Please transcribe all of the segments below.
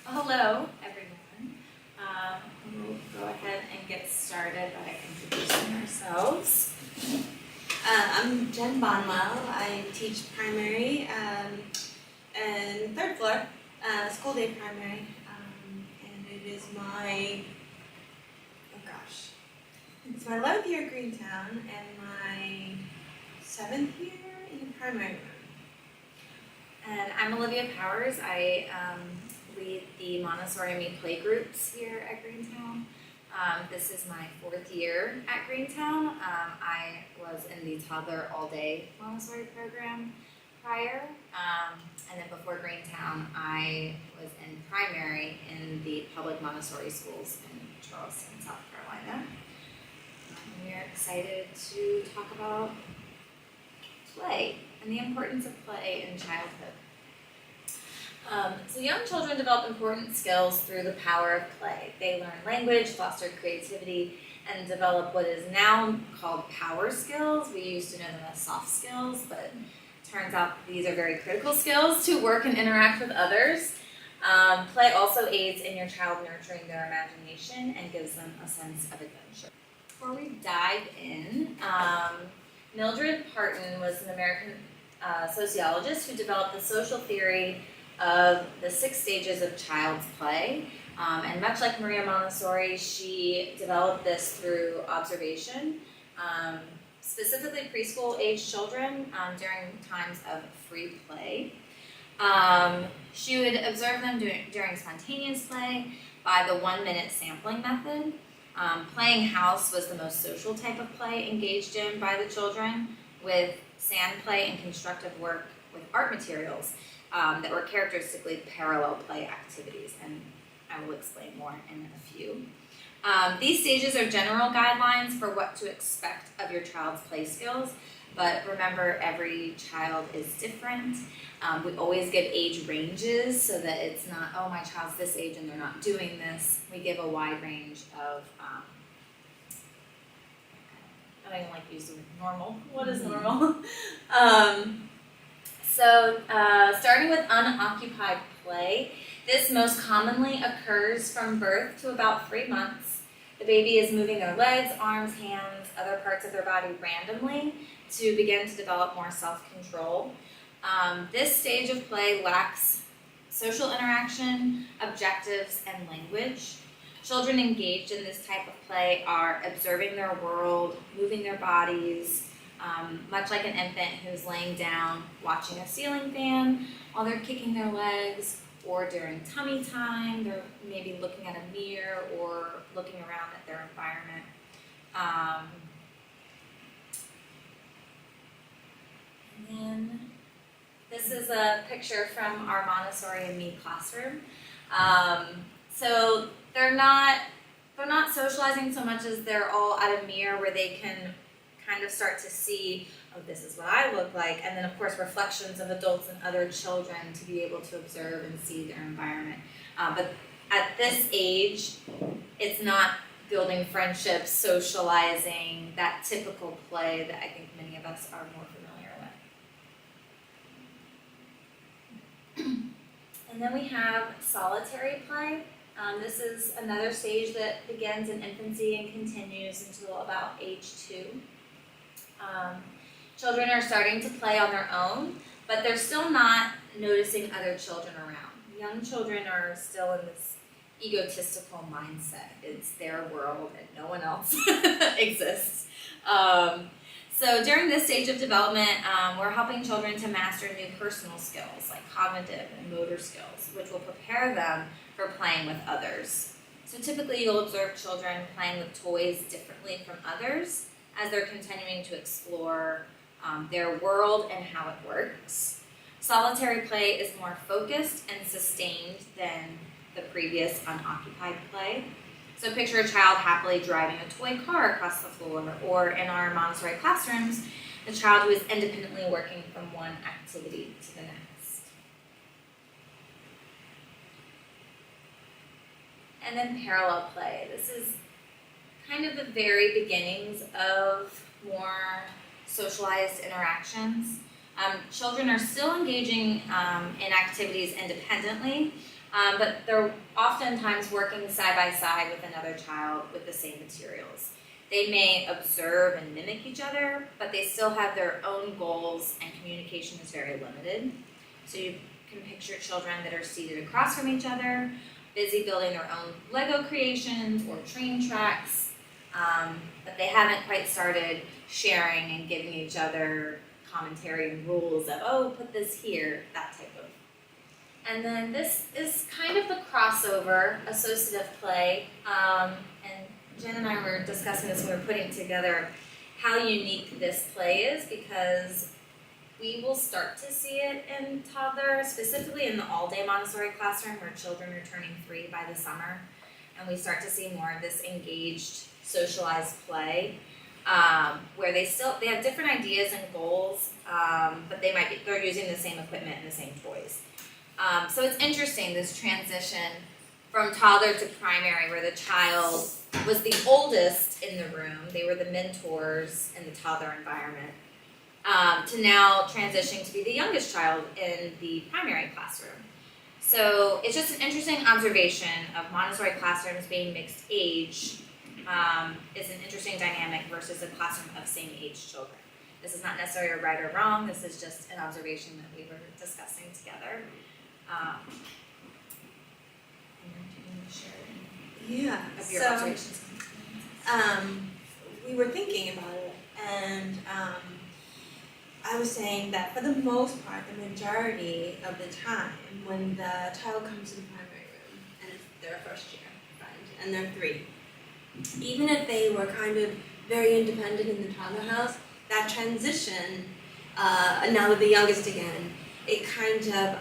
Hello, everyone. We'll go ahead and get started by introducing ourselves. I'm Jen Bonwell. I teach primary and third floor, school day primary, and it is it's my 11th year at Greene Towne and my 7th year in the primary room. And I'm Olivia Powers. I lead the Montessori and Me play groups here at Greene Towne. This is my 4th year at Greene Towne. I was in the toddler all-day Montessori program prior, and then before Greene Towne, I was in primary in the public Montessori schools in Charleston, South Carolina. We are excited to talk about play and the importance of play in childhood. So young children develop important skills through the power of play. They learn language, foster creativity, and develop what is now called power skills. We used to know them as soft skills, but it turns out these are very critical skills to work and interact with others. Play also aids in your child nurturing their imagination and gives them a sense of adventure. Before we dive in, Mildred Parton was an American sociologist who developed the social theory of the 6 stages of child's play. And much like Maria Montessori, she developed this through observation, specifically preschool-age children during times of free play. She would observe them during spontaneous play by the 1-minute sampling method. Playing house was the most social type of play engaged in by the children, with sand play and constructive work with art materials that were characteristically parallel play activities, and I will explain more in a few. These stages are general guidelines for what to expect of your child's play skills, but remember, every child is different. We always give age ranges so that it's not, oh, my child's this age and they're not doing this. We give a wide range of, I don't even like to use the word normal. What is normal? Starting with unoccupied play, this most commonly occurs from birth to about 3 months. The baby is moving their legs, arms, hands, other parts of their body randomly to begin to develop more self-control. This stage of play lacks social interaction, objectives, and language. Children engaged in this type of play are observing their world, moving their bodies, much like an infant who's laying down watching a ceiling fan while they're kicking their legs, or during tummy time, they're maybe looking at a mirror or looking around at their environment. And then this is a picture from our Montessori and Me classroom. So they're not socializing so much as they're all at a mirror where they can kind of start to see, oh, this is what I look like, and then of course reflections of adults and other children to be able to observe and see their environment. But at this age, it's not building friendships, socializing, that typical play that I think many of us are more familiar with. And then we have solitary play. This is another stage that begins in infancy and continues until about age 2. Children are starting to play on their own, but they're still not noticing other children around. Young children are still in this egotistical mindset. It's their world and no one else exists. So during this stage of development, we're helping children to master new personal skills like cognitive and motor skills, which will prepare them for playing with others. So typically you'll observe children playing with toys differently from others as they're continuing to explore their world and how it works. Solitary play is more focused and sustained than the previous unoccupied play. So picture a child happily driving a toy car across the floor, or in our Montessori classrooms, a child who is independently working from one activity to the next. And then parallel play. This is kind of the very beginnings of more socialized interactions. Children are still engaging in activities independently, but they're oftentimes working side by side with another child with the same materials. They may observe and mimic each other, but they still have their own goals, and communication is very limited. So you can picture children that are seated across from each other, busy building their own Lego creations or train tracks, but they haven't quite started sharing and giving each other commentary and rules of, oh, put this here, that type of. And then this is kind of the crossover associative play, and Jen and I were discussing this when we were putting together how unique this play is, because we will start to see it in toddler, specifically in the all-day Montessori classroom where children are turning 3 by the summer, and we start to see more of this engaged, socialized play, where they have different ideas and goals, but they're using the same equipment and the same toys. So it's interesting, this transition from toddler to primary, where the child was the oldest in the room, they were the mentors in the toddler environment, to now transitioning to be the youngest child in the primary classroom. So it's just an interesting observation of Montessori classrooms being mixed age, is an interesting dynamic versus a classroom of same age children. This is not necessarily a right or wrong, this is just an observation that we were discussing together. Yeah, of your observations. We were thinking about it, and I was saying that for the most part, the majority of the time, when the child comes to the primary room, and they're a first year friend, and they're 3, even if they were kind of very independent in the toddler house, that transition, now with the youngest again, it kind of,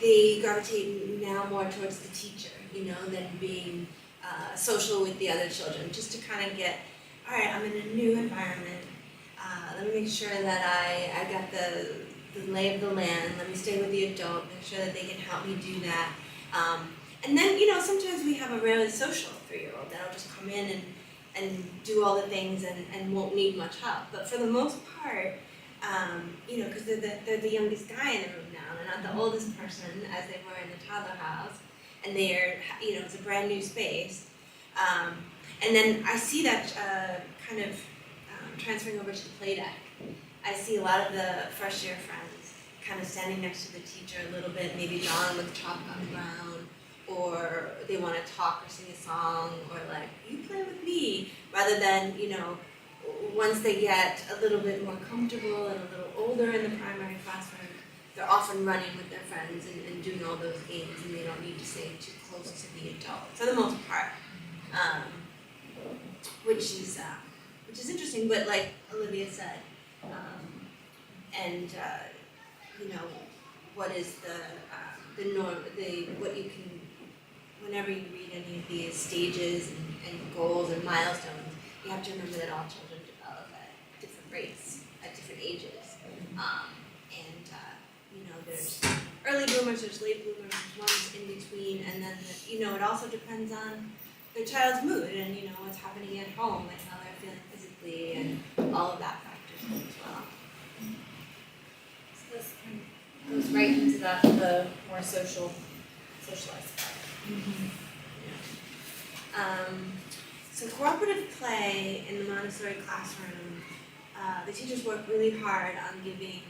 they gravitate now more towards the teacher, than being social with the other children, just to kind of get, all right, I'm in a new environment, let me make sure that I got the lay of the land, let me stay with the adult, make sure that they can help me do that. And then, sometimes we have a really social 3-year-old that'll just come in and do all the things and won't need much help. But for the most part, because they're the youngest guy in the room now, they're not the oldest person as they were in the toddler house, and they're, it's a brand new space. And then I see that kind of transferring over to the play deck. I see a lot of the first year friends kind of standing next to the teacher a little bit, maybe drawing with chalk on the ground, or they want to talk or sing a song, or like, you play with me, rather than, once they get a little bit more comfortable and a little older in the primary classroom, they're often running with their friends and doing all those games, and they don't need to stay too close to the adult, for the most part, which is interesting. But like Olivia said, what is the norm? What you can, whenever you read any of these stages and goals and milestones, you have to remember that all children develop at different rates, at different ages. There's early bloomers, there's late bloomers, there's ones in between, and then, it also depends on the child's mood and, what's happening at home and how they're feeling physically, and all of that factors in as well. So this kind of goes right into the more socialized part. Mm-hmm. Yeah. So cooperative play in the Montessori classroom, the teachers work really hard on giving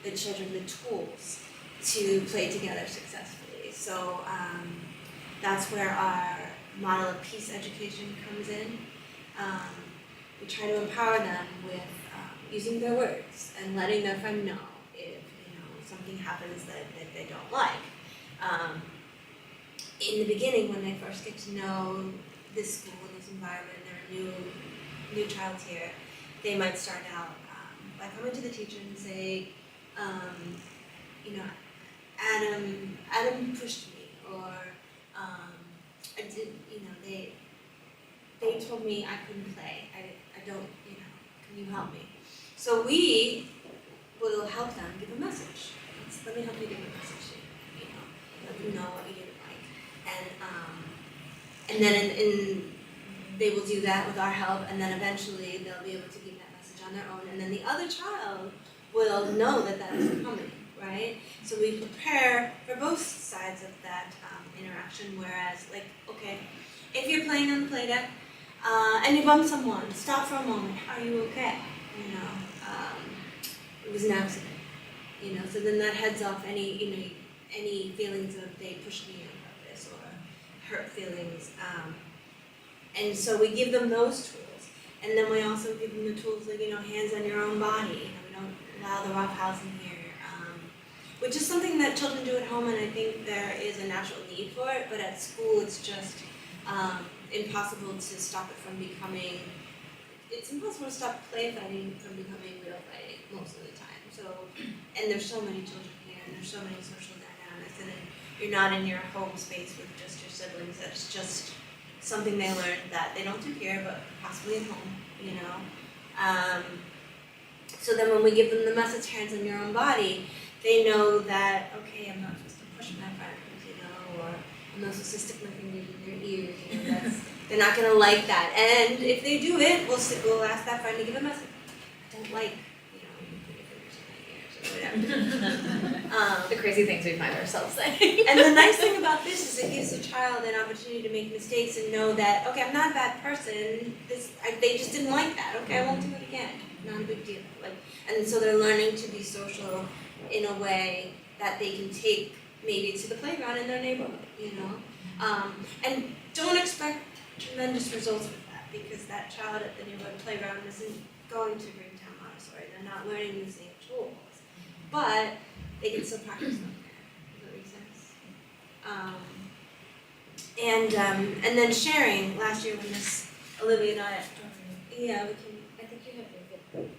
the children the tools to play together successfully. So that's where our model of peace education comes in. We try to empower them with using their words and letting their friend know if something happens that they don't like. In the beginning, when they first get to know this school and this environment, they're a new child here, they might start out by coming to the teacher and say, Adam pushed me, or I did, they told me I couldn't play. I don't, can you help me? So we will help them give a message. Let me help you give a message. Let them know what you didn't like, and then they will do that with our help, and then eventually they'll be able to give that message on on their own, and then the other child will know that that is coming, right? So we prepare for both sides of that interaction, whereas, like, okay, if you're playing on the play deck and you bump someone, stop for a moment, are you okay? You know, it was an accident, you know, so then that heads off any feelings of they pushed me on purpose or hurt feelings. And so we give them those tools. And then we also give them the tools like, hands on your own body. We don't allow the roughhousing here. Which is something that children do at home, and I think there is a natural need for it, but at school it's just impossible to stop it from becoming, it's impossible to stop play fighting from becoming real fighting most of the time. So, and there's so many children here, and there's so many social dynamics, and you're not in your home space with just your siblings. That's just something they learn that they don't do here, but possibly at home, So then when we give them the message, hands on your own body, they know that, okay, I'm not supposed to push my friends, or I'm not supposed to stick my fingers in their ears, they're not gonna like that. And if they do it, we'll ask that friend to give a message. I don't like, you put your fingers in my ears, or whatever. The crazy things we find ourselves saying. And the nice thing about this is it gives the child an opportunity to make mistakes and know that, okay, I'm not a bad person, they just didn't like that, okay, I won't do it again, not a big deal. And so they're learning to be social in a way that they can take maybe to the playground in their neighborhood, And don't expect tremendous results with that, because that child at the neighborhood playground isn't going to Greene Towne Montessori, they're not learning the same tools, but they can still practice them there. Does that make sense? And then sharing. Last year when Miss Olivia and I, I think you have your good.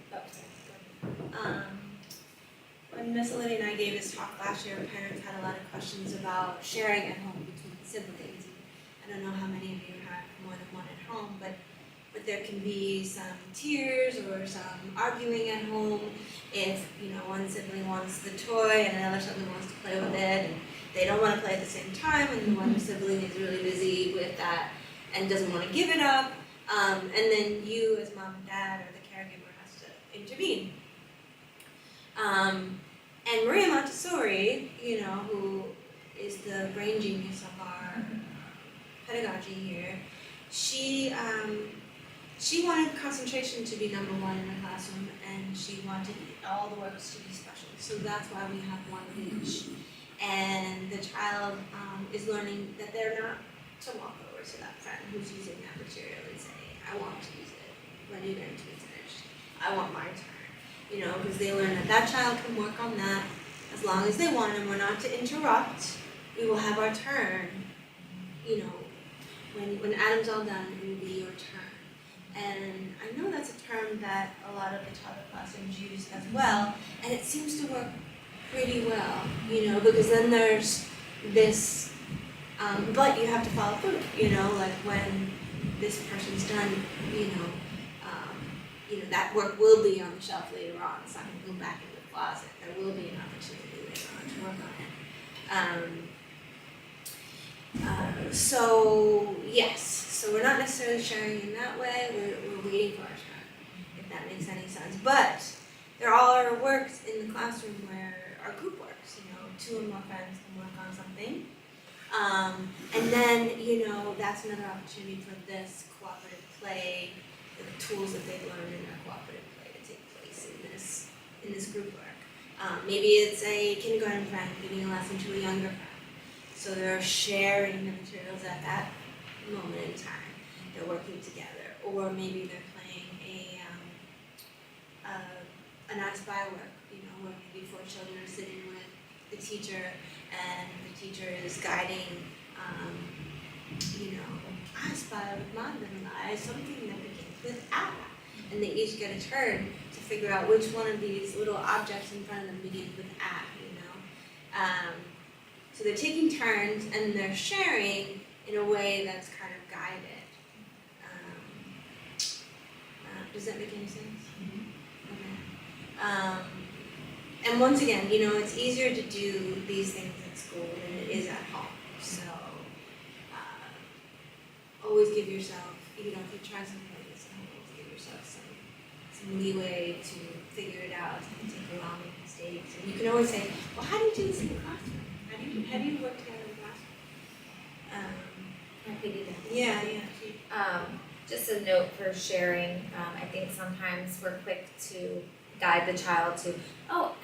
When Miss Olivia and I gave this talk last year, parents had a lot of questions about sharing at home between siblings. I don't know how many of you have more than one at home, but there can be some tears or some arguing at home if one sibling wants the toy and another sibling wants to play with it, and they don't want to play at the same time, and the one sibling is really busy with that and doesn't want to give it up, and then you as mom and dad or the caregiver has to intervene. And Maria Montessori, who is the brain genius of our pedagogy here, she wanted concentration to be number one in the classroom, and she wanted all the works to be special. So that's why we have one each. And the child is learning that they're not to walk over to that friend who's using that material and say, I want to use it. When are you going to be finished? I want my turn. Because they learn that child can work on that as long as they want, and we're not to interrupt. We will have our turn. When Adam's all done, it will be your turn. And I know that's a term that a lot of the toddler classrooms use as well, and it seems to work pretty well, because then there's this, but you have to follow through, like when this person's done, that work will be on the shelf later on. It's not going to go back in the closet. There will be an opportunity later on to work on it. So yes, so we're not necessarily sharing in that way. We're waiting for our turn, if that makes any sense. But there are works in the classroom where are group works. Two or more friends can work on something, and then that's another opportunity for this cooperative play. The tools that they've learned in their cooperative play to take place in this group work. Maybe it's a kindergarten friend giving a lesson to a younger friend. So they're sharing the materials at that moment in time. They're working together. Or maybe they're playing an I Spy work, where maybe 4 children are sitting with the teacher, and the teacher is guiding, I spy with my little eye something that begins with "ah," and they each get a turn to figure out which one of these little objects in front of them begins with "ah," So they're taking turns and they're sharing in a way that's kind of guided. Does that make any sense? Okay. And once again, it's easier to do these things at school than it is at home. So always give yourself, if you try something like this, always give yourself some some leeway to figure it out and take along with mistakes. And you can always say, well, how do you do this in the classroom? How do you work together in the classroom? Can I piggyback? Yeah. Just a note for sharing, I think sometimes we're quick to guide the child to,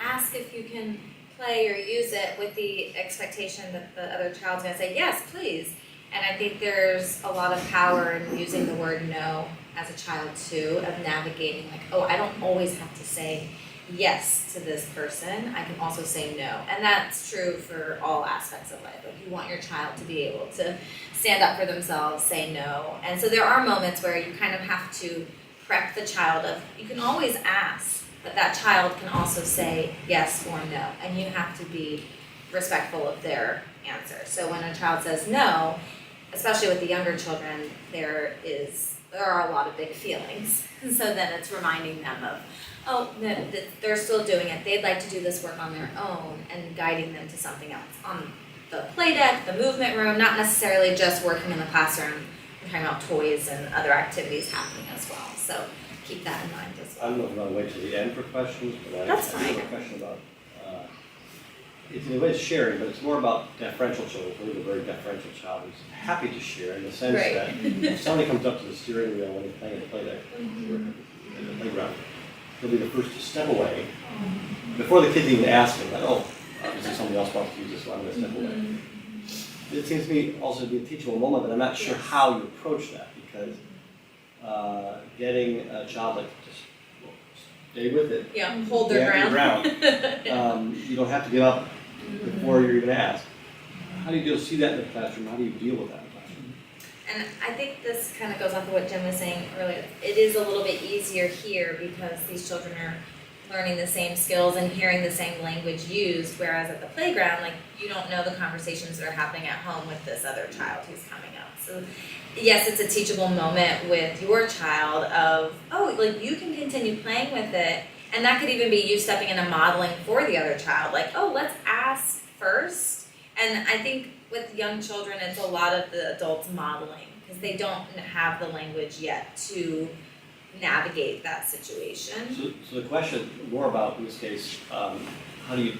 ask if you can play or use it with the expectation that the other child's gonna say, yes, please. And I think there's a lot of power in using the word no as a child too, of navigating I don't always have to say yes to this person, I can also say no. And that's true for all aspects of life. You want your child to be able to stand up for themselves, say no. And so there are moments where you kind of have to prep the child of, you can always ask, but that child can also say yes or no. And you have to be respectful of their answer. So when a child says no, especially with the younger children, there are a lot of big feelings. And so then it's reminding them of, no, they're still doing it. They'd like to do this work on their own and guiding them to something else on the play deck, the movement room, not necessarily just working in the classroom. We're talking about toys and other activities happening as well. So keep that in mind as well. I don't know if you want to wait till the end for questions, but That's I have a question about, it's in a way it's sharing, but it's more about deferential children. We have a very deferential child who's happy to share in the sense that if somebody comes up to the steering wheel when he's playing at the play deck, in the playground, he'll be the first to step away before the kids even ask him, obviously somebody else wants to use this, so I'm going to step away. It seems to me also to be a teachable moment, but I'm not sure how you approach that, because getting a child like just stay with it. Yeah, hold their ground. You don't have to give up before you're even asked. How do you see that in the classroom? How do you deal with that in the classroom? And I think this kind of goes off of what Jim was saying earlier. It is a little bit easier here because these children are learning the same skills and hearing the same language used, whereas at the playground, you don't know the conversations that are happening at home with this other child who's coming up. So yes, it's a teachable moment with your child of, you can continue playing with it. And that could even be you stepping in and modeling for the other child, let's ask first. And I think with young children, it's a lot of the adults modeling because they don't have the language yet to navigate that situation. So the question more about, in this case, how do you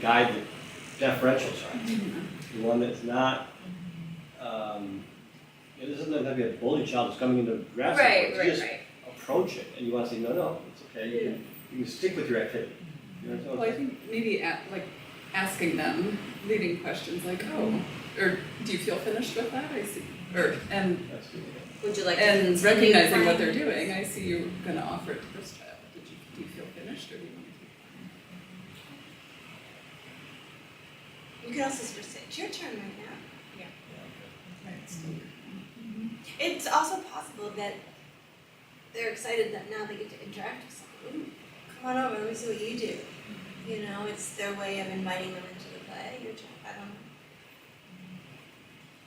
guide the deferential child? The one that's not, it doesn't have to be a bully child that's coming in to grab something. Just approach it, and you want to say, no, it's okay, you can stick with your activity. Well, I think maybe asking them leading questions or do you feel finished with that? I see. And That's good. Would you like to and continue recognizing playing? what they're doing, I see you're going to offer it to this child. Do you feel finished, or do you want to keep playing? You can also sort of say, it's your turn right now. It's also possible that they're excited that now they get to interact with someone. Ooh, come on over, let me see what you do. It's their way of inviting them into the play. I don't know.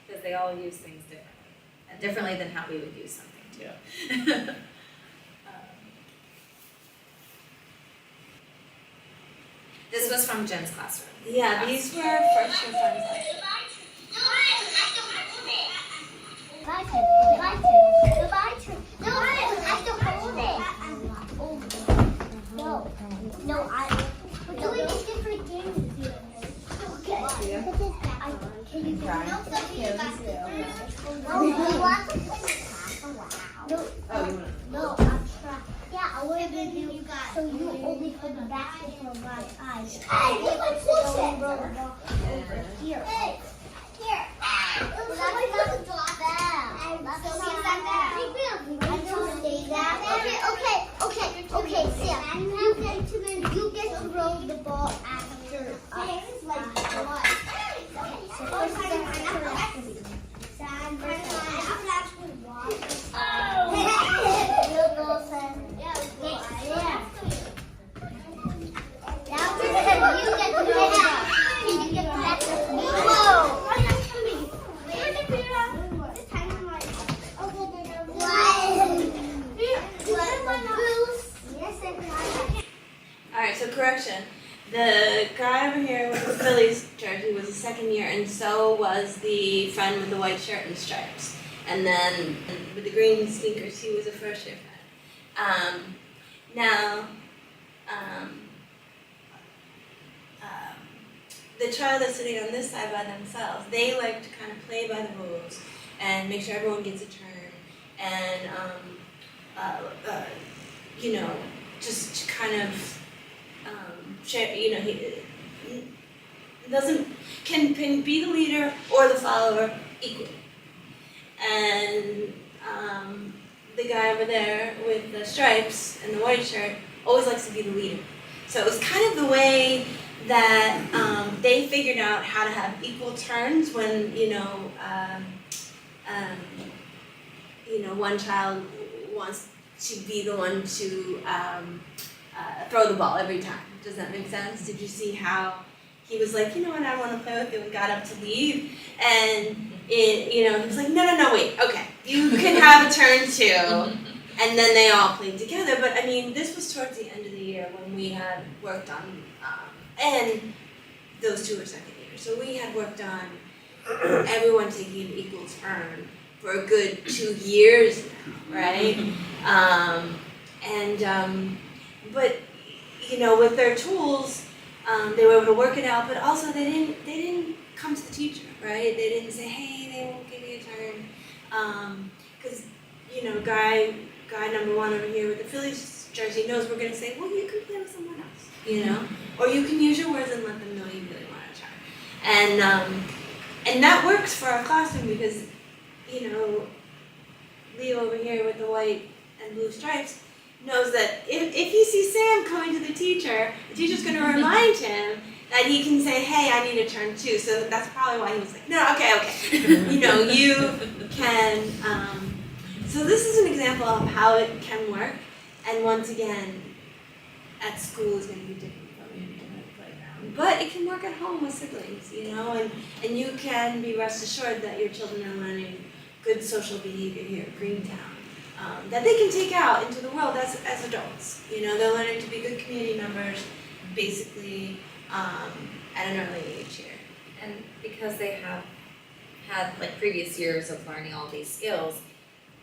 Because they all use things differently. And differently than how we would use something too. Yeah. This was from Jen's classroom. Yeah, these were first year friends. Goodbye, goodbye, no, I have to hold it. No, we're doing a different game here. Okay. Can you try? No, you want to no, I'm trying. Yeah, I want to do you guys. So you only put the basket for my eyes. Hey, look at push it. Over here. Hey, here. Well, that's not a drop. Okay, Sam. You get to roll the ball after us. Alright, so correction. The guy over here with the Phillies jersey was a second year, and so was the friend with the white shirt and stripes. And then with the green sneakers, he was a first year friend. The child that's sitting on this side by themselves, they like to kind of play by the rules and make sure everyone gets a turn and just kind of share. He can be the leader or the follower equally. And the guy over there with the stripes and the white shirt always likes to be the leader. So it was kind of the way that they figured out how to have equal turns when one child wants to be the one to throw the ball every time. Does that make sense? Did you see how he was like, you know what, I want to play with you, and got up to leave, and he was like, no, wait, okay, you can have a turn too. And then they all played together. But I mean, this was towards the end of the year when we had worked on, and those two were second year. So we had worked on everyone taking an equal turn for a good 2 years now, right? But with their tools, they were able to work it out. But also, they didn't come to the teacher, right? They didn't say, hey, they won't give you a turn, because guy number one over here with the Phillies jersey knows we're going to say, well, you can play with someone else, or you can use your words and let them know you really want to try. And that works for our classroom because, Leo over here with the white and blue stripes knows that if he sees Sam coming to the teacher's going to remind him that he can say, hey, I need a turn too. So that's probably why he was like, no, okay. You can... So this is an example of how it can work, and once again, at school is going to be different from at the playground. But it can work at home with siblings, and you can be rest assured that your children are learning good social behavior here at Greene Towne, that they can take out into the world as adults. They're learning to be good community members, basically, at an early age here. And because they have had previous years of learning all these skills,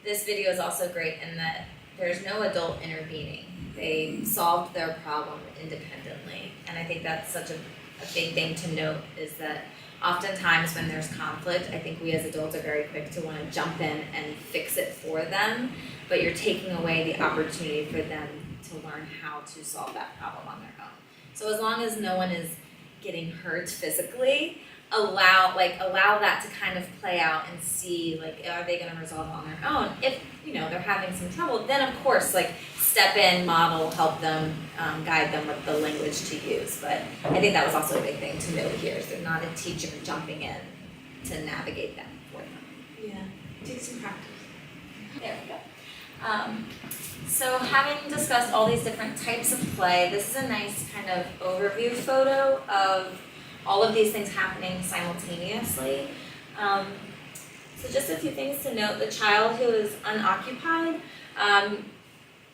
this video is also great in that there's no adult intervening. They solved their problem independently. And I think that's such a big thing to note, is that oftentimes when there's conflict, I think we as adults are very quick to want to jump in and fix it for them, but you're taking away the opportunity for them to learn how to solve that problem on their own. So as long as no one is getting hurt physically, allow that to kind of play out and see, are they going to resolve it on their own? If, they're having some trouble, then of course, step in, model, help them, guide them with the language to use. But I think that was also a big thing to note here, is there's not a teacher jumping in to navigate that for them. Yeah, take some practice. There we go. So having discussed all these different types of play, this is a nice kind of overview photo of all of these things happening simultaneously. So just a few things to note. The child who is unoccupied,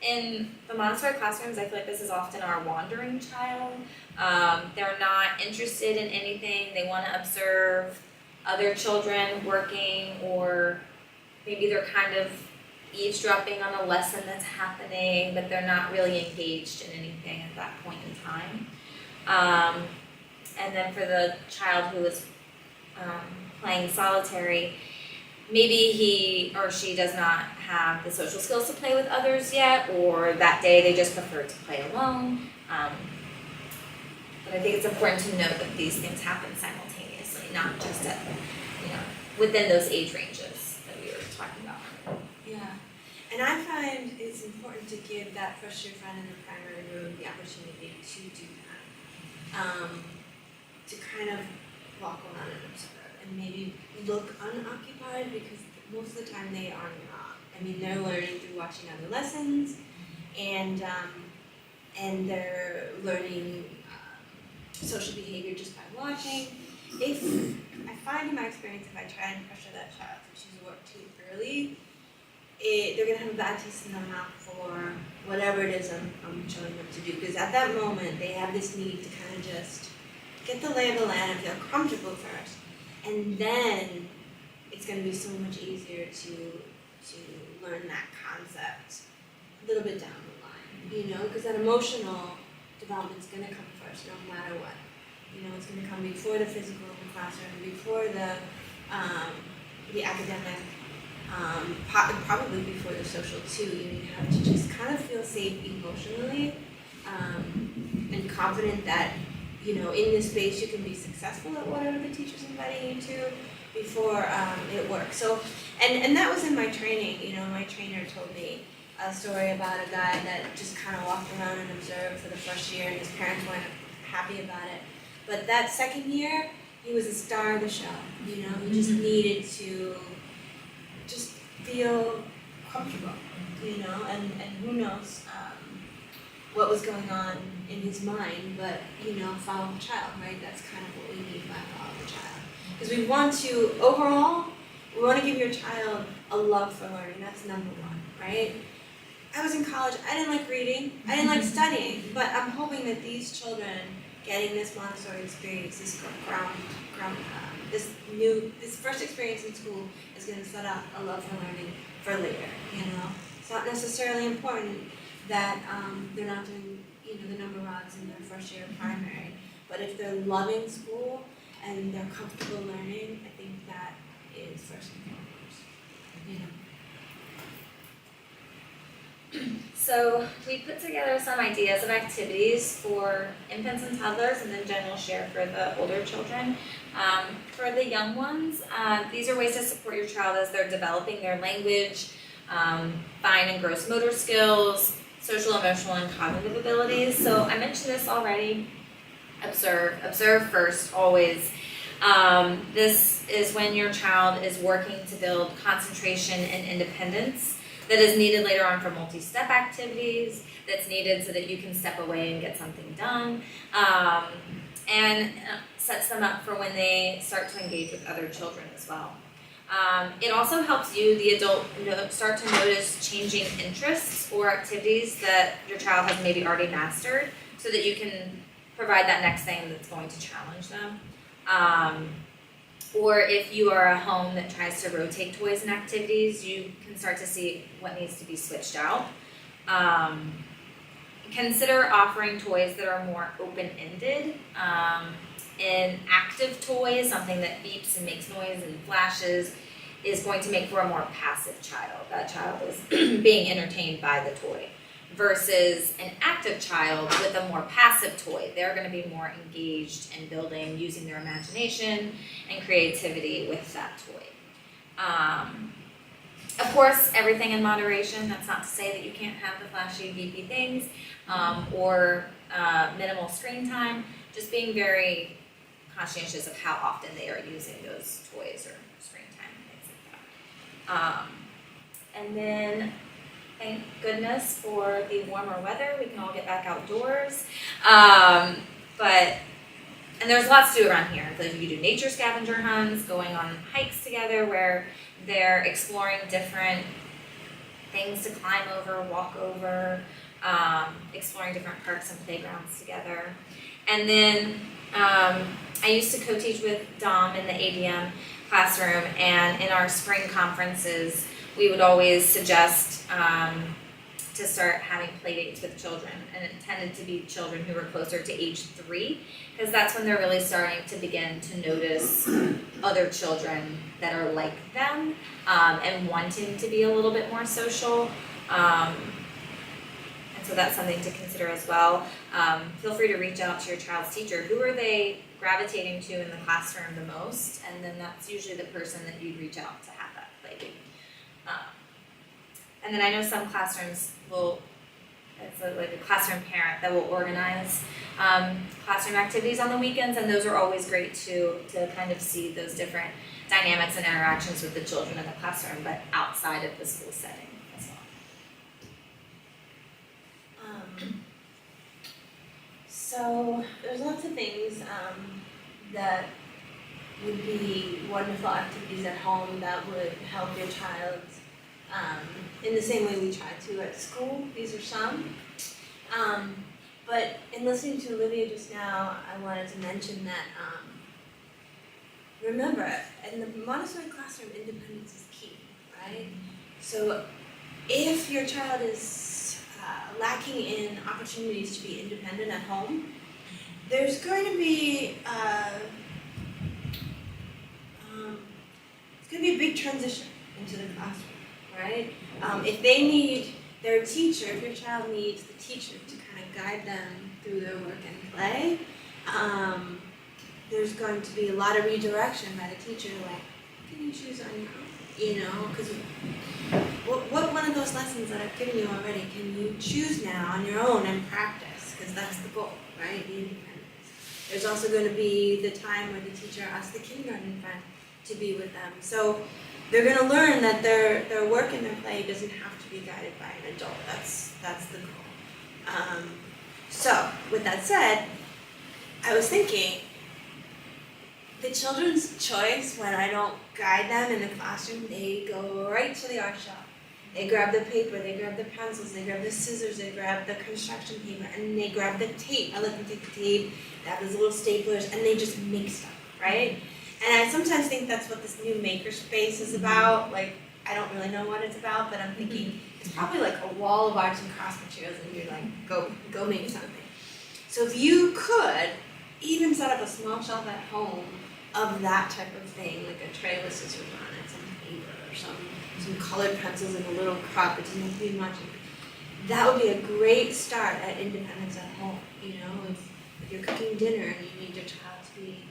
in the Montessori classrooms, I feel like this is often our wandering child. They're not interested in anything. They want to observe other children working, or maybe they're kind of eavesdropping on a lesson that's happening, but they're not really engaged in anything at that point in time. And then for the child who is playing solitary, maybe he or she does not have the social skills to play with others yet, or that day they just prefer to play alone. But I think it's important to note that these things happen simultaneously, not just at, within those age ranges that we were talking about. Yeah, and I find it's important to give that first year friend in the primary room the opportunity to do that. To kind of walk around and observe and maybe look unoccupied, because most of the time they are not. I mean, they're learning through watching other lessons, and they're learning social behavior just by watching. If I find in my experience, if I try and pressure that child to choose work too early, they're gonna have a bad taste in their mouth for whatever it is I'm showing them to do. Because at that moment, they have this need to kind of just get the lay of the land and feel comfortable first, and then it's going to be so much easier to learn that concept a little bit down the line, you know, because that emotional development's going to come first, no matter what. You know, it's going to come before the physical in the classroom, before the academic, probably before the social too. You have to just kind of feel safe emotionally, and confident that, you know, in this space you can be successful at whatever the teacher's inviting you to before it works. So, and that was in my training. You know, my trainer told me a story about a guy that just kind of walked around and observed for the first year, and his parents weren't happy about it. But that second year, he was a star of the show. You know, he just needed to just feel comfortable. You know, and who knows what was going on in his mind, but, you know, follow the child, right? That's kind of what we mean by follow the child. Because we want to, overall, we want to give your child a love for learning. That's number one, right? I was in college, I didn't like reading, I didn't like studying, but I'm hoping that these children getting this Montessori experience, this this first experience in school is going to set up a love for learning for later, you know? It's not necessarily important that they're not doing, you know, the number rods in their first year of primary, but if they're loving school and they're comfortable learning, I think that is first and foremost, you know. So we put together some ideas of activities for infants and toddlers, and then Jen will share for the older children. For the young ones, these are ways to support your child as they're developing their language, fine and gross motor skills, social, emotional, and cognitive abilities. So I mentioned this already. Observe first, always. This is when your child is working to build concentration and independence that is needed later on for multi-step activities, that's needed so that you can step away and get something done, and sets them up for when they start to engage with other children as well. It also helps you, the adult, start to notice changing interests or activities that your child has maybe already mastered, so that you can provide that next thing that's going to challenge them. Or if you are a home that tries to rotate toys and activities, you can start to see what needs to be switched out. Consider offering toys that are more open-ended. In active toys, something that beeps and makes noise and flashes is going to make for a more passive child. That child is being entertained by the toy. Versus an active child with a more passive toy. They're going to be more engaged in building, using their imagination and creativity with that toy. Of course, everything in moderation. That's not to say that you can't have the flashy, beepy things, or minimal screen time. Just being very conscientious of how often they are using those toys or screen time and things like that. And then, thank goodness for the warmer weather. We can all get back outdoors. And there's lots to do around here. So you do nature scavenger hunts, going on hikes together where they're exploring different things to climb over, walk over, exploring different parks and playgrounds together. And then I used to co-teach with Dom in the ADM classroom, and in our spring conferences, we would always suggest to start having play dates with children, and it tended to be children who were closer to age 3, because that's when they're really starting to begin to notice other children that are like them, and wanting to be a little bit more social. And so that's something to consider as well. Feel free to reach out to your child's teacher. Who are they gravitating to in the classroom the most? And then that's usually the person that you'd reach out to have that play date. And then I know some classrooms will, it's like a classroom parent that will organize classroom activities on the weekends, and those are always great to kind of see those different dynamics and interactions with the children in the classroom, but outside of the school setting as well. So there's lots of things that would be wonderful activities at home that would help your child in the same way we try to at school. These are some. But in listening to Olivia just now, I wanted to mention that remember, in the Montessori classroom, independence is key, right? So if your child is lacking in opportunities to be independent at home, there's going to be it's going to be a big transition into the classroom, right? If they need their teacher, if your child needs the teacher to kind of guide them through their work and play, there's going to be a lot of redirection by the teacher, like, can you choose on your own? You know, because what one of those lessons that I've given you already, can you choose now on your own and practice? Because that's the goal, right? The independence. There's also going to be the time where the teacher asks the kindergarten friend to be with them. So they're going to learn that their work and their play doesn't have to be guided by an adult. That's the goal. So with that said, I was thinking, the children's choice, when I don't guide them in the classroom, they go right to the art shop. They grab the paper, they grab the pencils, they grab the scissors, they grab the construction paper, and they grab the tape. I let them take the tape, they have those little staplers, and they just make stuff, right? And I sometimes think that's what this new makerspace is about. Like, I don't really know what it's about, but I'm thinking it's probably like a wall of arts and crafts materials, and you're like, go make something. So if you could even set up a small shelf at home of that type of thing, like a tray with scissors on it, some paper, or some colored pencils and a little cup, it doesn't have to be much. That would be a great start at independence at home. You know, if you're cooking dinner and you need your child to be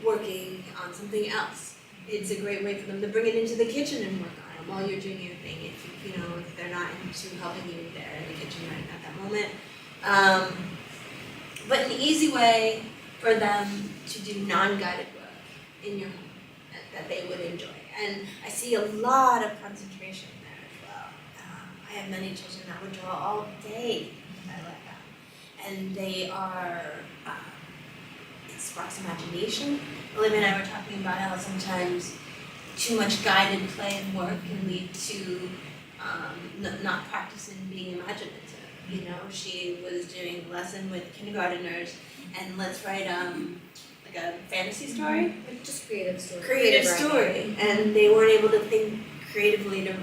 working on something else, it's a great way for them to bring it into the kitchen and work on it while you're doing your thing. If they're not into helping you there in the kitchen right at that moment. But an easy way for them to do non-guided work in your home that they would enjoy. And I see a lot of concentration there as well. I have many children that would draw all day if I let them. And they are, it sparks imagination. Olivia and I were talking about how sometimes too much guided play and work can lead to not practicing being imaginative. You know, she was doing a lesson with kindergarteners, and let's write like a fantasy story. Like just creative story. Creative story. And they weren't able to think creatively to,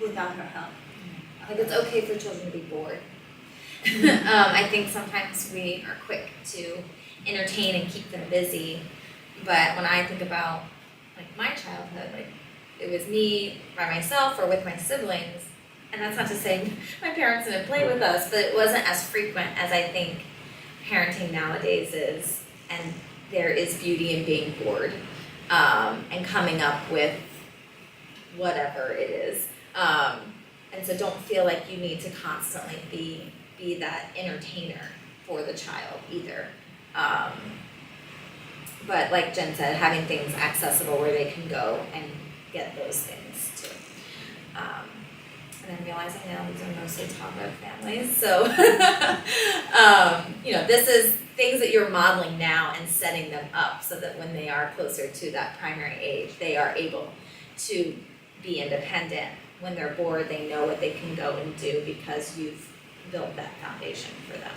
without her help. Like it's okay for children to be bored. I think sometimes we are quick to entertain and keep them busy, but when I think about like my childhood, like it was me by myself or with my siblings, and that's not to say my parents didn't play with us, but it wasn't as frequent as I think parenting nowadays is, and there is beauty in being bored and coming up with whatever it is. And so don't feel like you need to constantly be that entertainer for the child either. But like Jen said, having things accessible where they can go and get those things too. And I'm realizing now these are mostly toddler families, so this is things that you're modeling now and setting them up so that when they are closer to that primary age, they are able to be independent. When they're bored, they know what they can go and do because you've built that foundation for them.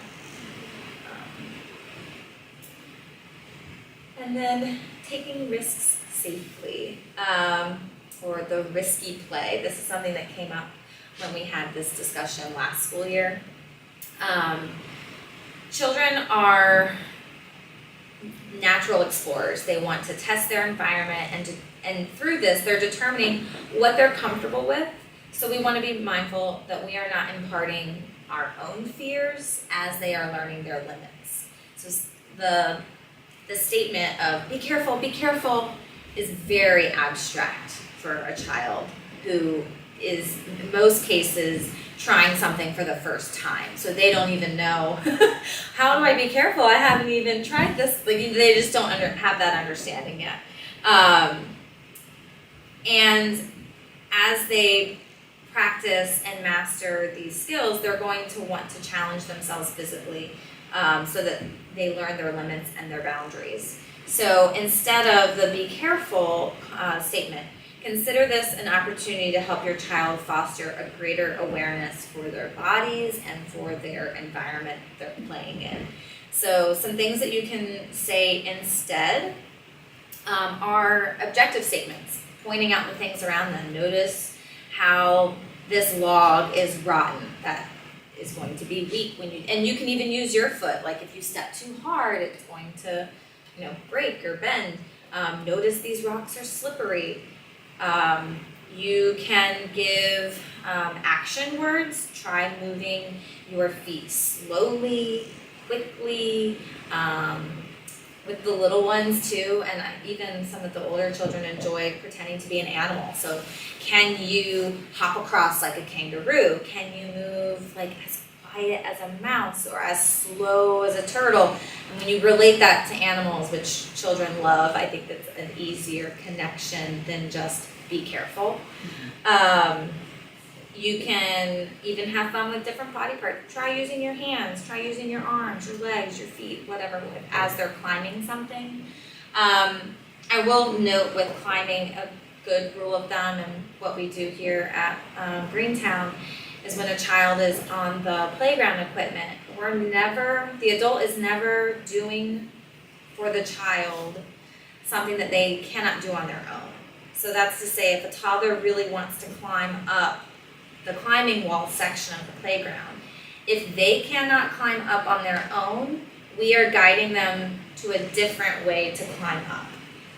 And then taking risks safely, or the risky play. This is something that came up when we had this discussion last school year. Children are natural explorers. They want to test their environment, and through this, they're determining what they're comfortable with. So we want to be mindful that we are not imparting our own fears as they are learning their limits. So the statement of be careful is very abstract for a child who is in most cases trying something for the first time. So they don't even know, how do I be careful? I haven't even tried this. Like they just don't have that understanding yet. And as they practice and master these skills, they're going to want to challenge themselves physically so that they learn their limits and their boundaries. So instead of the be careful statement, consider this an opportunity to help your child foster a greater awareness for their bodies and for their environment they're playing in. So some things that you can say instead are objective statements, pointing out the things around them. Notice how this log is rotten. That is going to be weak and you can even use your foot. Like if you step too hard, it's going to, break or bend. Notice these rocks are slippery. You can give action words. Try moving your feet slowly, quickly, with the little ones too, and even some of the older children enjoy pretending to be an animal. So can you hop across like a kangaroo? Can you move like as quiet as a mouse or as slow as a turtle? And when you relate that to animals, which children love, I think that's an easier connection than just be careful. You can even have fun with different body parts. Try using your hands, try using your arms, your legs, your feet, whatever, as they're climbing something. I will note with climbing, a good rule of thumb and what we do here at Greene Towne is when a child is on the playground equipment, the adult is never doing for the child something that they cannot do on their own. So that's to say, if a toddler really wants to climb up the climbing wall section of the playground, if they cannot climb up on their own, we are guiding them to a different way to climb up.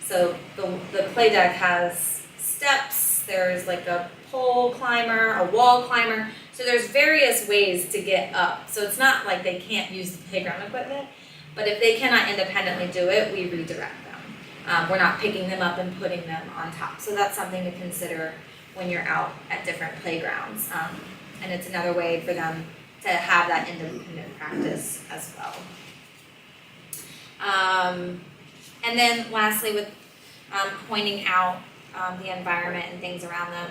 So the play deck has steps, there's like a pole climber, a wall climber, so there's various ways to get up. So it's not like they can't use the playground equipment, but if they cannot independently do it, we redirect them. We're not picking them up and putting them on top. So that's something to consider when you're out at different playgrounds. And it's another way for them to have that independent practice as well. And then lastly, with pointing out the environment and things around them,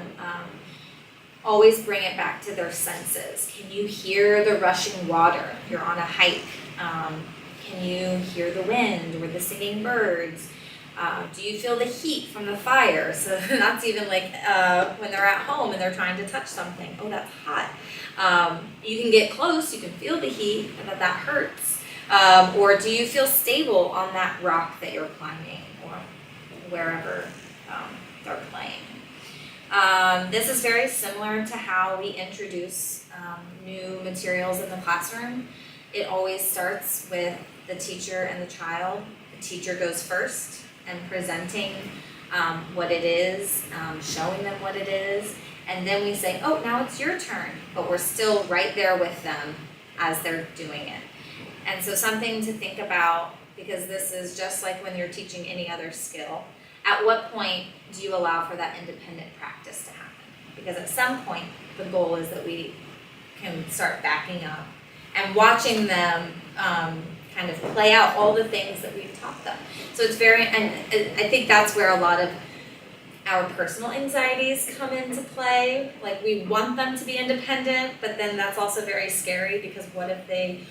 always bring it back to their senses. Can you hear the rushing water if you're on a hike? Can you hear the wind or the singing birds? Do you feel the heat from the fire? So that's even like when they're at home and they're trying to touch something. Oh, that's hot. You can get close, you can feel the heat, and that hurts. Or do you feel stable on that rock that you're climbing or wherever they're playing? This is very similar to how we introduce new materials in the classroom. It always starts with the teacher and the child. The teacher goes first and presenting what it is, showing them what it is, and then we say, oh, now it's your turn, but we're still right there with them as they're doing it. And so something to think about, because this is just like when you're teaching any other skill, at what point do you allow for that independent practice to happen? Because at some point, the goal is that we can start backing up and watching them kind of play out all the things that we've taught them. So it's and I think that's where a lot of our personal anxieties come into play. Like we want them to be independent, but then that's also very scary because what if they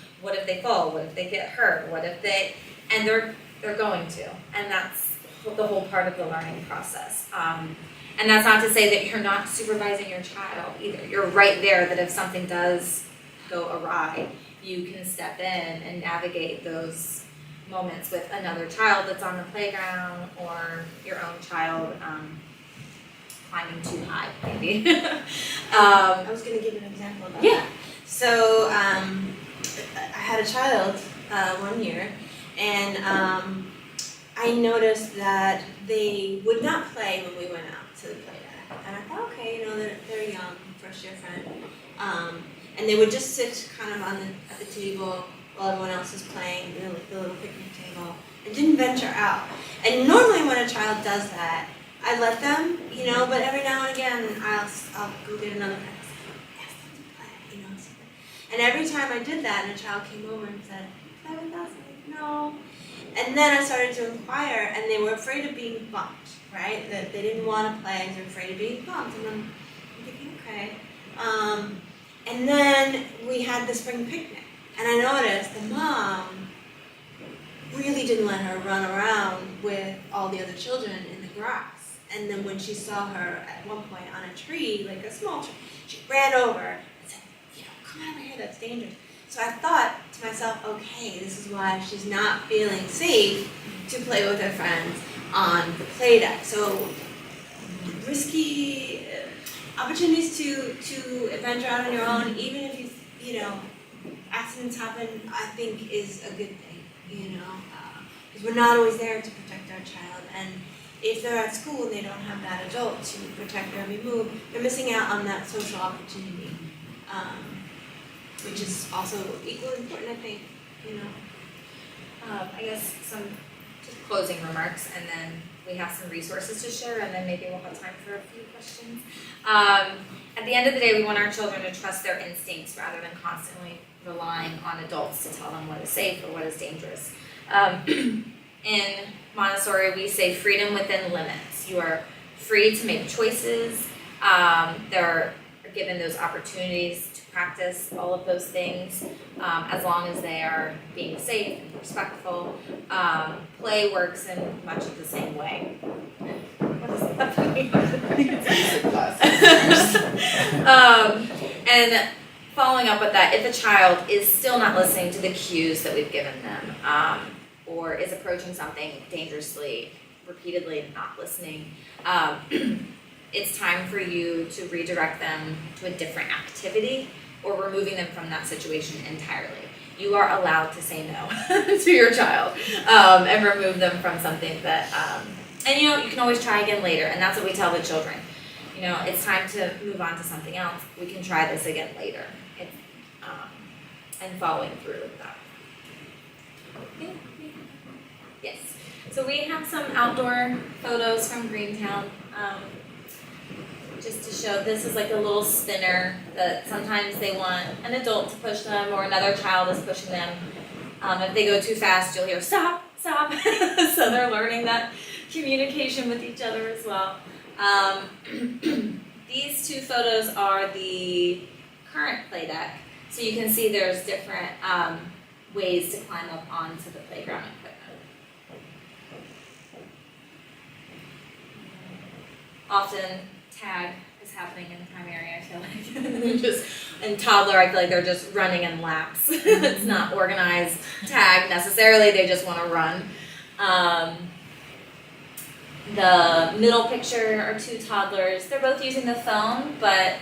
fall? What if they get hurt? And they're going to, and that's the whole part of the learning process. And that's not to say that you're not supervising your child either. You're right there that if something does go awry, you can step in and navigate those moments with another child that's on the playground or your own child climbing too high, maybe. I was going to give an example of that. Yeah. So I had a child 1 year, and I noticed that they would not play when we went out to the play deck. And I thought, okay, they're young, first year friend. And they would just sit kind of at the table while everyone else is playing, like the little picnic table, and didn't venture out. And normally when a child does that, I let them, but every now and again I'll go get another friend and say, ask them to play, And every time I did that and a child came over and said, play with us, I'm like, no. And then I started to inquire, and they were afraid of being bumped, right? That they didn't want to play, they were afraid of being bumped. And I'm thinking, okay. And then we had the spring picnic, and I noticed the mom really didn't let her run around with all the other children in the grass. And then when she saw her at one point on a tree, like a small tree, she ran over and said, come over here, that's dangerous. So I thought to myself, okay, this is why she's not feeling safe to play with her friends on the play deck. So risky opportunities to adventure out on your own, even if you know, accidents happen, I think is a good thing, you know, because we're not always there to protect our child, and if they're at school and they don't have that adult to protect their every move, they're missing out on that social opportunity, which is also equally important, I think, you know. I guess some just closing remarks, and then we have some resources to share, and then maybe we'll have time for a few questions. At the end of the day, we want our children to trust their instincts rather than constantly relying on adults to tell them what is safe or what is dangerous. In Montessori, we say freedom within limits. You are free to make choices. They're given those opportunities to practice all of those things, as long as they are being safe and respectful. Play works in much of the same way. What is that? I think it's music classes. And following up with that, if a child is still not listening to the cues that we've given them, or is approaching something dangerously, repeatedly and not listening, it's time for you to redirect them to a different activity or removing them from that situation entirely. You are allowed to say no to your child, and remove them from something that, and you know, you can always try again later, and that's what we tell the children. You know, it's time to move on to something else. We can try this again later. It's, and following through with that. Yes. So we have some outdoor photos from Greene Towne. Just to show, this is like a little spinner that sometimes they want an adult to push them or another child is pushing them. If they go too fast, you'll hear stop, stop. So they're learning that communication with each other as well. These two photos are the current play deck. So you can see there's different ways to climb up onto the playground equipment. Often tag is happening in primary, I feel like. Just in toddler, I feel like they're just running in laps. It's not organized tag necessarily, they just want to run. The middle picture are two toddlers. They're both using the phone, but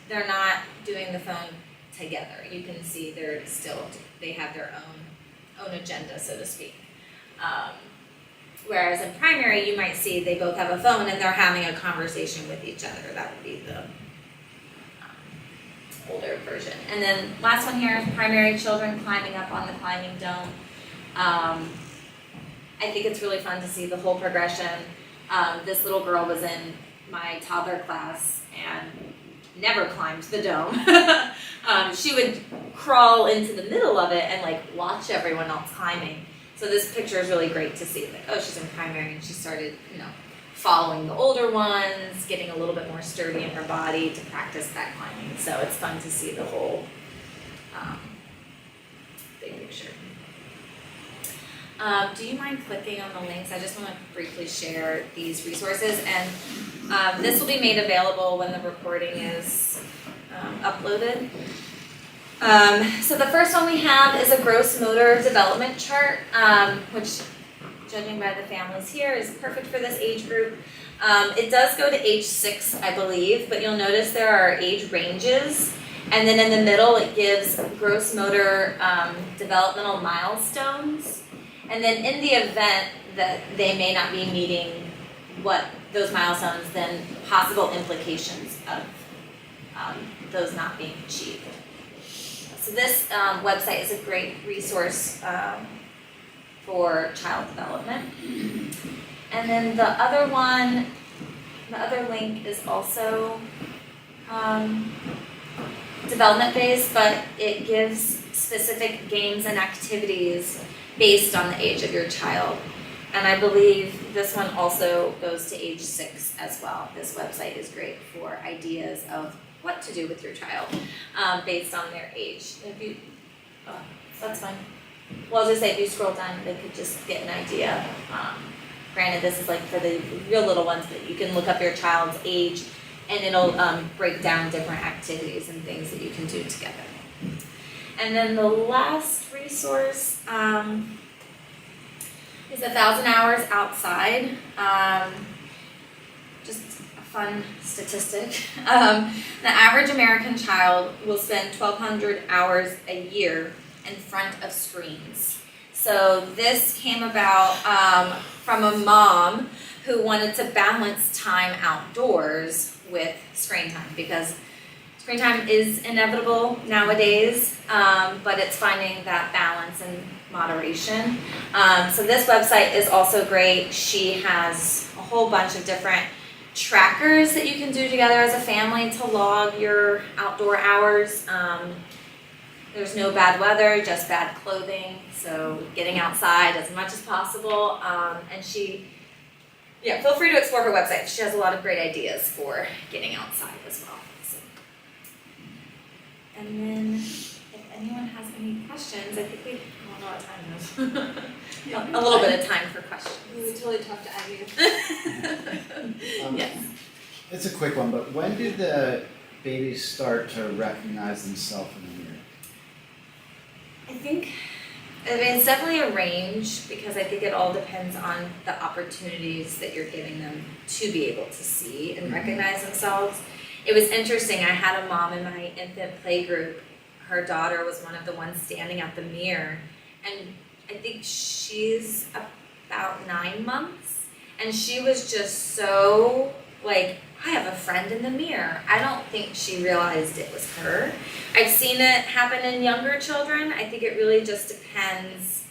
they're not doing the phone together. You can see they have their own agenda, so to speak. Whereas in primary, you might see they both have a phone and they're having a conversation with each other. That would be the older version. And then last one here is primary children climbing up on the climbing dome. I think it's really fun to see the whole progression. This little girl was in my toddler class and never climbed the dome. She would crawl into the middle of it and like watch everyone else climbing. So this picture is really great to see. Like, oh, she's in primary and she started, you know, following the older ones, getting a little bit more sturdy in her body to practice that climbing. So it's fun to see the whole big picture. Do you mind clicking on the links? I just want to briefly share these resources, and this will be made available when the recording is uploaded. So the first one we have is a gross motor development chart, which, judging by the families here, is perfect for this age group. It does go to age 6, I believe, but you'll notice there are age ranges, and then in the middle it gives gross motor developmental milestones. And then in the event that they may not be meeting what those milestones, then possible implications of those not being achieved. So this website is a great resource for child development. And then the other one, the other link is also development-based, but it gives specific games and activities based on the age of your child. And I believe this one also goes to age 6 as well. This website is great for ideas of what to do with your child based on their age. If you, that's fine. Well, I was gonna say, if you scroll down, they could just get an idea. Granted, this is like for the real little ones, but you can look up your child's age and it'll break down different activities and things that you can do together. And then the last resource is 1,000 hours outside. Just a fun statistic. The average American child will spend 1,200 hours a year in front of screens. So this came about from a mom who wanted to balance time outdoors with screen time, because screen time is inevitable nowadays, but it's finding that balance and moderation. So this website is also great. She has a whole bunch of different trackers that you can do together as a family to log your outdoor hours. There's no bad weather, just bad clothing, so getting outside as much as possible. And feel free to explore her website. She has a lot of great ideas for getting outside as well. So. And then, if anyone has any questions, I think we don't know what time it is. A little bit of time for questions. We would totally talk to Ivy. Yes. It's a quick one, but when do the babies start to recognize themselves in the mirror? It's definitely a range, because I think it all depends on the opportunities that you're giving them to be able to see and recognize themselves. It was interesting, I had a mom in my infant play group. Her daughter was one of the ones standing at the mirror, and I think she's about 9 months, and she was just so like, I have a friend in the mirror. I don't think she realized it was her. I've seen it happen in younger children. I think it really just depends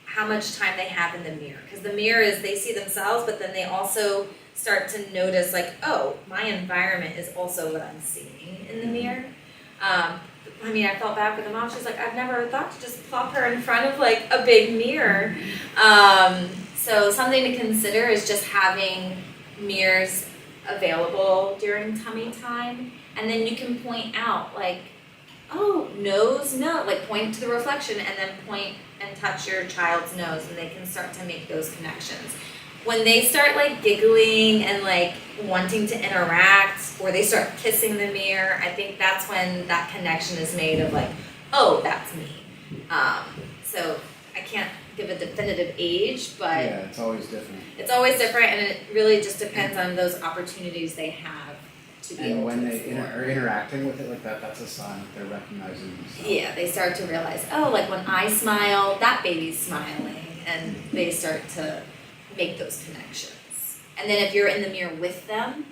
how much time they have in the mirror. Because the mirror is, they see themselves, but then they also start to notice, like, oh, my environment is also what I'm seeing in the mirror. I felt bad for the mom. She's like, I've never thought to just plop her in front of like a big mirror. So something to consider is just having mirrors available during tummy time, and then you can point out like, oh, nose, no, like point to the reflection and then point and touch your child's nose, and they can start to make those connections. When they start like giggling and like wanting to interact, or they start kissing the mirror, I think that's when that connection is made of like, oh, that's me. So I can't give a definitive age, but Yeah, it's always different. it's always different, and it really just depends on those opportunities they have to be able And when to they explore. are interacting with it like that, that's a sign that they're recognizing themselves. Yeah, they start to realize, oh, like when I smile, that baby's smiling, and they start to make those connections. And then if you're in the mirror with them,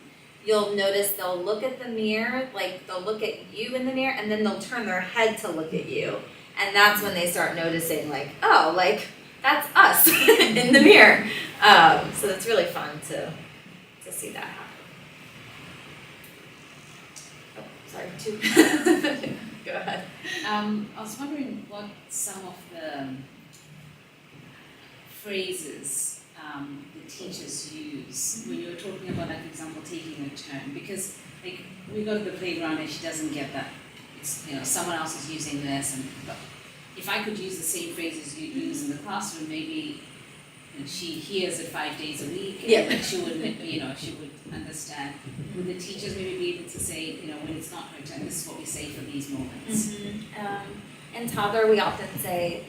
you'll notice they'll look at the mirror, like they'll look at you in the mirror, and then they'll turn their head to look at you. And that's when they start noticing, like, oh, like, that's us in the mirror. So it's really fun to see that happen. Oh, sorry, two. Go ahead. I was wondering what some of the phrases the teachers use when you were talking about, like, for example, taking a turn. Because, like, we go to the playground and she doesn't get that. It's, someone else is using this, but if I could use the same phrases you use in the classroom, maybe she hears it 5 days a week, and she would, she would understand. Would the teachers maybe be able to say, when it's not her turn, this is what we say for these moments? Mm-hmm. In toddler, we often say,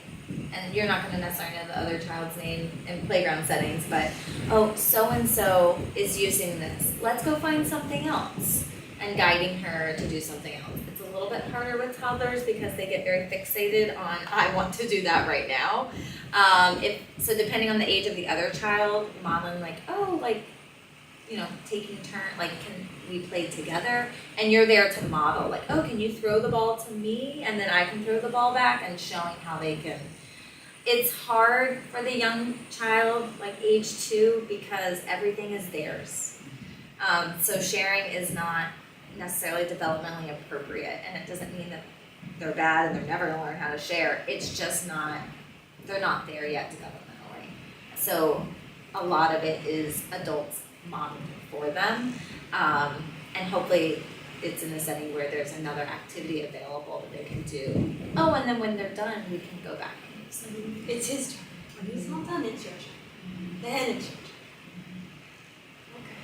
and you're not going to necessarily know the other child's name in playground settings, but, oh, so-and-so is using this. Let's go find something else, and guiding her to do something else. It's a little bit harder with toddlers because they get very fixated on, I want to do that right now. So depending on the age of the other child, modeling like, oh, like, taking turn, like, can we play together? And you're there to model, like, oh, can you throw the ball to me? And then I can throw the ball back, and showing how they can. It's hard for the young child, like age 2, because everything is theirs. So sharing is not necessarily developmentally appropriate, and it doesn't mean that they're bad and they're never going to learn how to share. It's just they're not there yet developmentally. So a lot of it is adults modeling for them, and hopefully it's in a setting where there's another activity available that they can do. Oh, and then when they're done, we can go back and use them. It's his turn. When he's not done, it's your turn. Then it's your turn. Okay.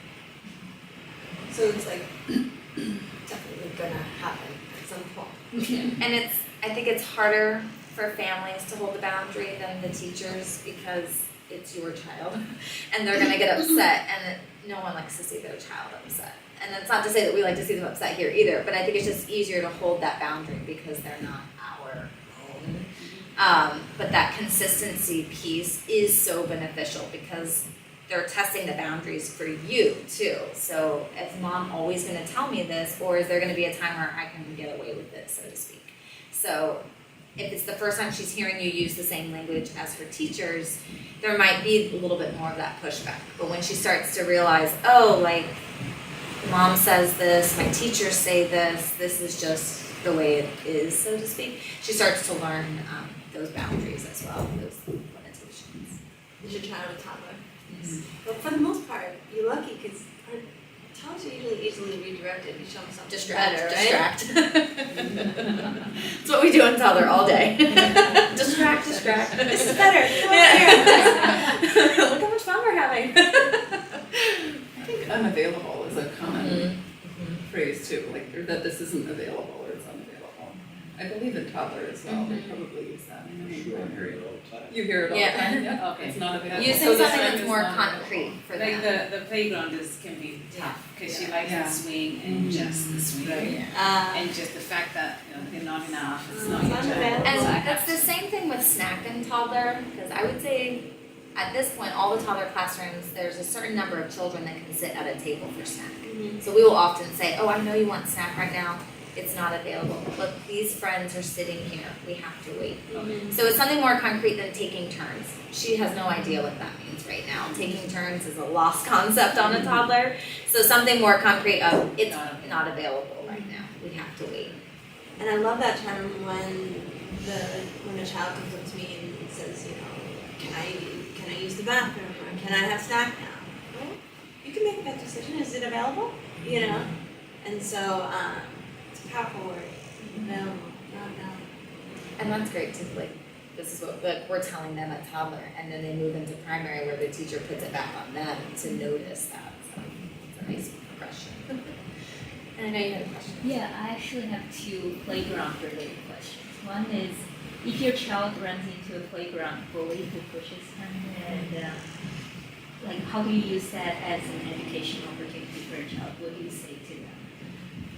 So it's like definitely gonna happen at some point. And I think it's harder for families to hold the boundary than the teachers because it's your child and they're gonna get upset and no one likes to see their child upset. And it's not to say that we like to see them upset here either, but I think it's just easier to hold that boundary because they're not our own. But that consistency piece is so beneficial because they're testing the boundaries for you too. So is mom always gonna tell me this, or is there gonna be a time where I can get away with it, so to speak? So if it's the first time she's hearing you use the same language as her teachers, there might be a little bit more of that pushback. But when she starts to realize, oh, like, mom says this, my teachers say this is just the way it is, so to speak, she starts to learn those boundaries as well, those limitations. Is your child a toddler? Yes. But for the most part, you're lucky because our toddlers are usually easily redirected. You show them something better, right? Distract. That's what we do in toddler all day. distract. This is better. Come on here. Look how much fun we're having. I think unavailable is a common phrase too, like, or that this isn't available or it's unavailable. I believe in toddler as well, they probably use that. I know Sure, I hear it all the time. You hear it all the Yeah. time, yeah? Okay. It's not available. Using So this something time that's is more not available. concrete for Like them. the playground can be tough, because she likes Yeah. the swing and just the swing. Right. And just the fact that, they're not enough, it's not It's your unavailable. child. So I And that's have the same thing with snack and toddler, because I would say at this point, all the toddler classrooms, there's a certain number of children that can sit at a table for snack. So we will often say, oh, I know you want snack right now, it's not available. Look, these friends are sitting here, we have to wait. So it's something more concrete than taking turns. She has no idea what that means right now. Taking turns is a lost concept on a toddler. So something more concrete of, it's not available right now, we have to wait. And I love that term when a child comes up to me and says, can I use the bathroom or can I have snack now? Well, you can make that decision. Is it available? And so it's a powerful word. Available, not available. And that's great too, like, this is what, like, we're telling them at toddler, and then they move into primary where the teacher puts it back on them to notice that, so it's a nice progression. And I know you had a question. Yeah, I actually have two playground related questions. One is, if your child runs into a playground bully who pushes him, and like, how do you use that as an educational opportunity for a child? What do you say to them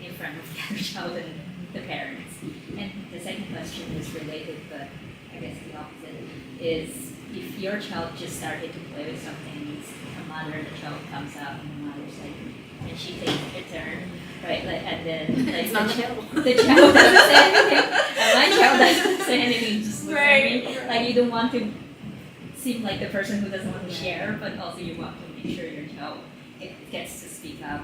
in front of the other child and the parents? And the second question is related, but I guess the opposite, is if your child just started to play with something, a mother and the child comes out, and the mother's like, and she takes her turn, right? Like, and then like It's not available. the child doesn't say anything, and my child doesn't say anything, just looks at me. Like, you don't want to seem like the person who doesn't want to share, but also you want to make sure your child gets to speak up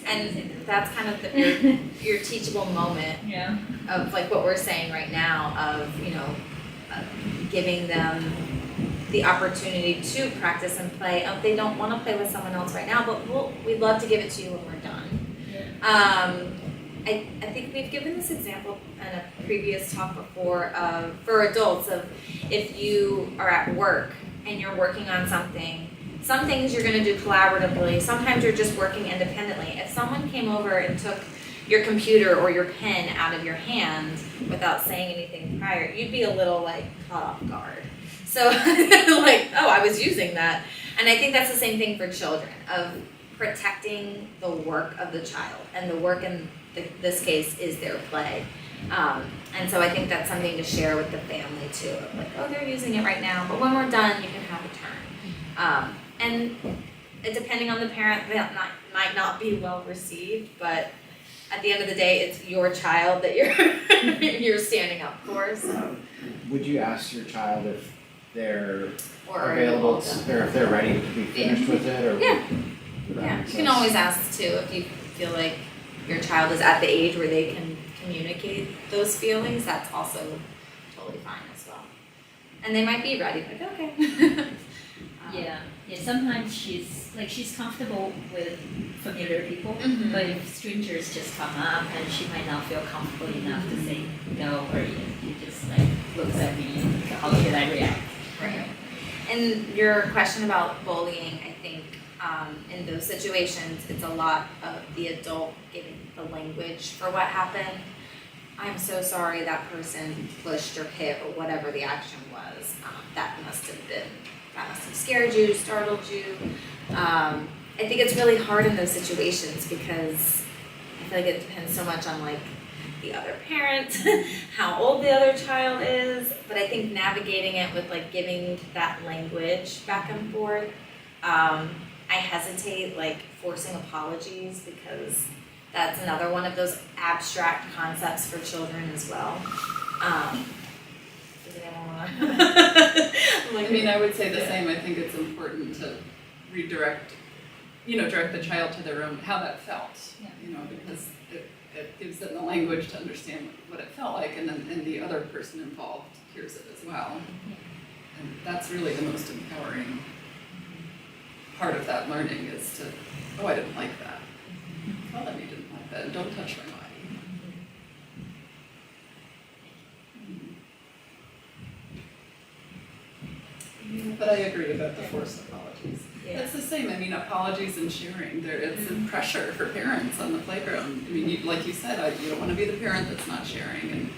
And that's kind of your teachable moment yeah. of like what we're saying right now of, giving them the opportunity to practice and play. They don't want to play with someone else right now, but we'd love to give it to you when we're done. I think we've given this example in a previous talk before for adults of if you are at work and you're working on something, some things you're going to do collaboratively, sometimes you're just working independently. If someone came over and took your computer or your pen out of your hand without saying anything prior, you'd be a little like caught off guard. So like, oh, I was using that. And I think that's the same thing for children, of protecting the work of the child, and the work in this case is their play. And so I think that's something to share with the family too, of like, oh, they're using it right now, but when we're done, you can have a turn. And depending on the parent, that might not be well received, but at the end of the day, it's your child that you're standing up for. So. Would you ask your child if they're Or available, or if they're ready to be finished with it, or? Yeah. would that Yeah, make you can sense? always ask too if you feel like your child is at the age where they can communicate those feelings. That's also totally fine as well. And they might be ready, like, okay. Yeah. Sometimes she's comfortable with familiar people, Mhm. but if strangers just come up and she might not feel comfortable enough to say no, or you just like looks at me, how should I react? Right. And your question about bullying, I think in those situations, it's a lot of the adult giving the language for what happened. I'm so sorry that person pushed or hit or whatever the action was. That must have scared you, startled you. I think it's really hard in those situations because I feel like it depends so much on like the other parent, how old the other child is, but I think navigating it with like giving that language back and forth, I hesitate like forcing apologies because that's another one of those abstract concepts for children as well. Does anyone wanna? I mean, I would say the same. I think it's important to redirect, direct the child to their own, how that felt, because it gives them the language to understand what it felt like, and then the other person involved hears it as well. And that's really the most empowering part of that learning is to, oh, I didn't like that. Tell them you didn't like that, and don't touch my body. But I agree about the forced apologies. Yeah. It's the same. I mean, apologies and sharing. It's a pressure for parents on the playground. I mean, like you said, you don't want to be the parent that's not sharing,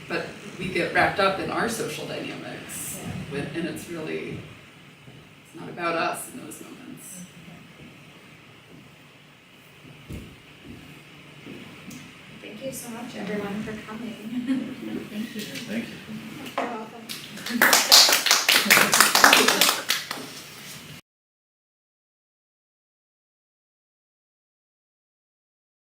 but we get wrapped up in our social dynamics, and it's not about us in those moments. Thank you so much, everyone, for coming. Thank you. Thank you. You're welcome.